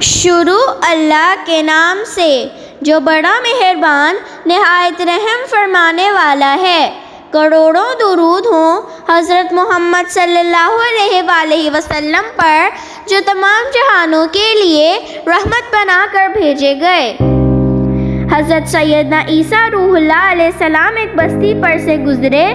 شروع اللہ کے نام سے جو بڑا مہربان نہایت رحم فرمانے والا ہے۔ کروڑوں درود ہوں حضرت محمد صلی اللہ علیہ وآلہ وسلم پر جو تمام جہانوں کے لیے رحمت بنا کر بھیجے گئے۔ حضرت سیدنا عیسیٰ روح اللہ علیہ السلام ایک بستی پر سے گزرے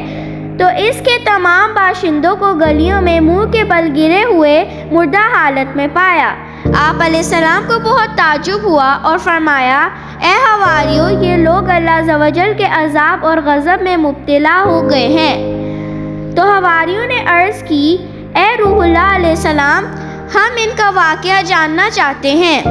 تو اس کے تمام باشندوں کو گلیوں میں منہ کے بل گرے ہوئے مردہ حالت میں پایا۔ آپ علیہ السلام کو بہت تعجب ہوا اور فرمایا، اے حواریوں، یہ لوگ اللہ عز و جل کے عذاب اور غضب میں مبتلا ہو گئے ہیں۔ تو حواریوں نے عرض کی، اے روح اللہ علیہ السلام، ہم ان کا واقعہ جاننا چاہتے ہیں۔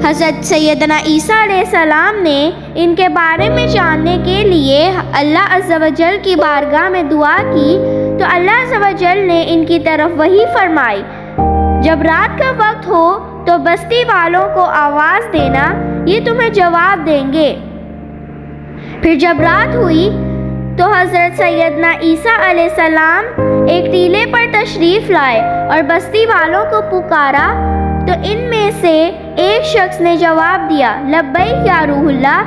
حضرت سیدنا عیسیٰ علیہ السلام نے ان کے بارے میں جاننے کے لیے اللہ عز و جل کی بارگاہ میں دعا کی تو اللہ عز و جل نے ان کی طرف وحی فرمائی، جب رات کا وقت ہو تو بستی والوں کو آواز دینا، یہ تمہیں جواب دیں گے۔ پھر جب رات ہوئی تو حضرت سیدنا عیسیٰ علیہ السلام ایک ٹیلے پر تشریف لائے اور بستی والوں کو پکارا تو ان میں سے ایک شخص نے جواب دیا، لبیک یا روح اللہ۔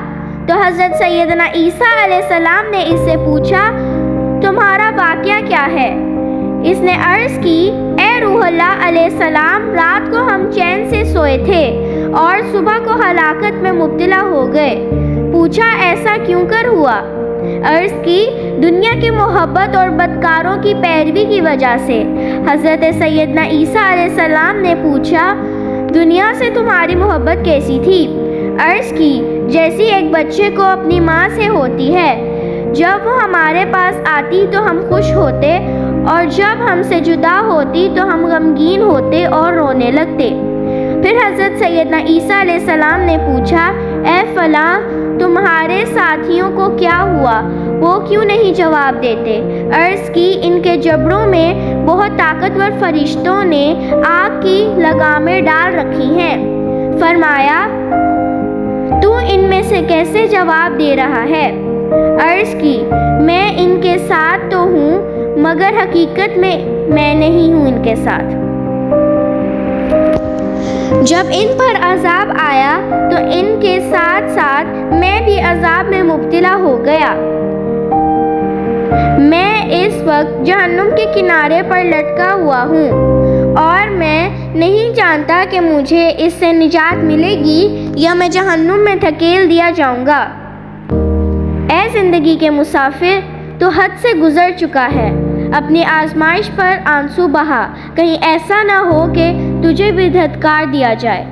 تو حضرت سیدنا عیسیٰ علیہ السلام نے اس سے پوچھا، تمہارا واقعہ کیا ہے؟ اس نے عرض کی، اے روح اللہ علیہ السلام، رات کو ہم چین سے سوئے تھے اور صبح کو ہلاکت میں مبتلا ہو گئے۔ پوچھا، ایسا کیوں کر ہوا؟ عرض کی، دنیا کی محبت اور بدکاروں کی پیروی کی وجہ سے۔ حضرت سیدنا عیسیٰ علیہ السلام نے پوچھا، دنیا سے تمہاری محبت کیسی تھی؟ عرض کی، جیسی ایک بچے کو اپنی ماں سے ہوتی ہے، جب وہ ہمارے پاس آتی تو ہم خوش ہوتے اور جب ہم سے جدا ہوتی تو ہم غمگین ہوتے اور رونے لگتے۔ پھر حضرت سیدنا عیسیٰ علیہ السلام نے پوچھا، اے فلاں، تمہارے ساتھیوں کو کیا ہوا؟ وہ کیوں نہیں جواب دیتے؟ عرض کی، ان کے جبڑوں میں بہت طاقتور فرشتوں نے آگ کی لگامیں ڈال رکھی ہیں۔ فرمایا، تو ان میں سے کیسے جواب دے رہا ہے؟ عرض کی، میں ان کے ساتھ تو ہوں مگر حقیقت میں نہیں ہوں ان کے ساتھ۔ جب ان پر عذاب آیا تو ان کے ساتھ ساتھ میں بھی عذاب میں مبتلا ہو گیا۔ میں اس وقت جہنم کے کنارے پر لٹکا ہوا ہوں اور میں نہیں جانتا کہ مجھے اس سے نجات ملے گی یا میں جہنم میں دھکیل دیا جاؤں گا۔ اے زندگی کے مسافر، تو حد سے گزر چکا ہے، اپنی آزمائش پر آنسو بہا، کہیں ایسا نہ ہو کہ تجھے بھی دھتکار دیا جائے۔